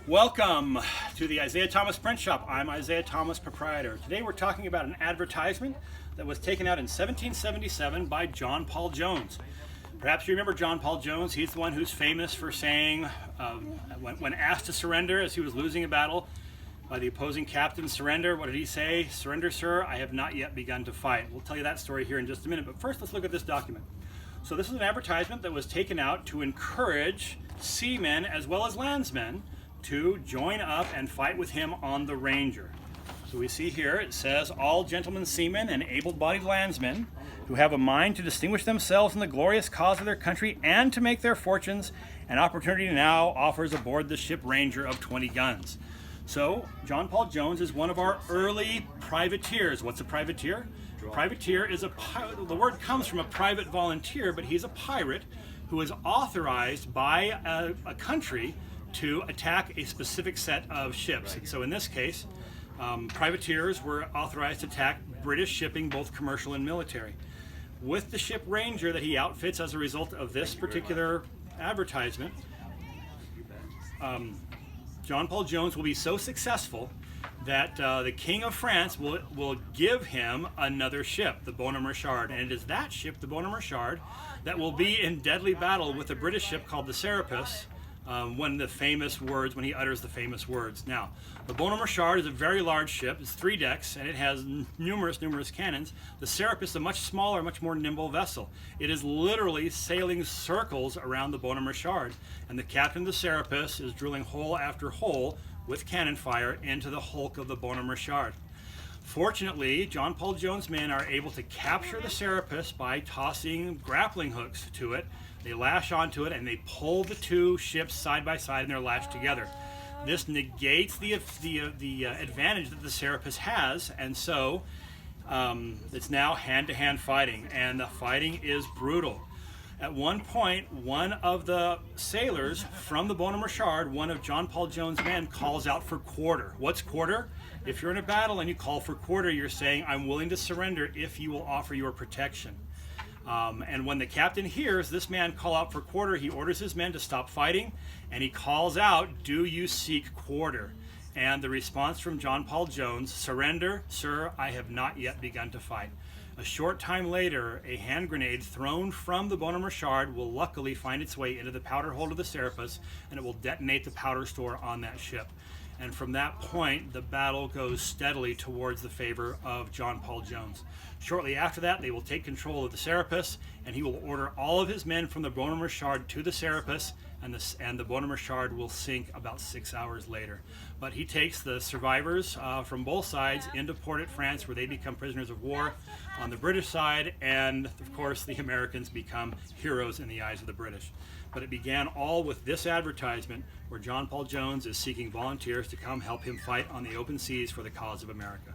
Welcome to the Isaiah Thomas Print Shop. I'm Isaiah Thomas, proprietor. Today we're talking about an advertisement that was taken out in 1777 by John Paul Jones. Perhaps you remember John Paul Jones. He's the one who's famous for saying, when asked to surrender as he was losing a battle by the opposing captain, surrender, what did he say? Surrender, sir, I have not yet begun to fight. We'll tell you that story here in just a minute, but first let's look at this document. So this is an advertisement that was taken out to encourage seamen as well as landsmen to join up and fight with him on the Ranger. So we see here it says, all gentlemen seamen and able-bodied landsmen who have a mind to distinguish themselves in the glorious cause of their country and to make their fortunes, an opportunity now offers aboard the ship Ranger of 20 guns. So John Paul Jones is one of our early privateers. What's a privateer? Privateer is the word comes from a private volunteer, but he's a pirate who is authorized by a country to attack a specific set of ships. So in this case, privateers were authorized to attack British shipping, both commercial and military. With the ship Ranger that he outfits as a result of this particular advertisement, John Paul Jones will be so successful that the King of France will give him another ship, the Bonhomme Richard, and it is that ship, the Bonhomme Richard, that will be in deadly battle with a British ship called the Serapis when he utters the famous words. Now, the Bonhomme Richard is a very large ship. It's 3 decks, and it has numerous cannons. The Serapis is a much smaller, much more nimble vessel. It is literally sailing circles around the Bonhomme Richard, and the captain of the Serapis is drilling hole after hole with cannon fire into the hulk of the Bonhomme Richard. Fortunately, John Paul Jones' men are able to capture the Serapis by tossing grappling hooks to it. They lash onto it and they pull the 2 ships side by side, and they're lashed together. This negates the advantage that the Serapis has, and so it's now hand-to-hand fighting, and the fighting is brutal. At one point, one of the sailors from the Bonhomme Richard, one of John Paul Jones' men, calls out for quarter. What's quarter? If you're in a battle and you call for quarter, you're saying, I'm willing to surrender if you will offer your protection. And when the captain hears this man call out for quarter, he orders his men to stop fighting, and he calls out, do you seek quarter? And the response from John Paul Jones, surrender, sir, I have not yet begun to fight. A short time later, a hand grenade thrown from the Bonhomme Richard will luckily find its way into the powder hold of the Serapis, and it will detonate the powder store on that ship. And from that point, the battle goes steadily towards the favor of John Paul Jones. Shortly after that, they will take control of the Serapis, and he will order all of his men from the Bonhomme Richard to the Serapis, and the Bonhomme Richard will sink about 6 hours later. But he takes the survivors from both sides into port at France, where they become prisoners of war on the British side, and of course the Americans become heroes in the eyes of the British. But it began all with this advertisement where John Paul Jones is seeking volunteers to come help him fight on the open seas for the cause of America.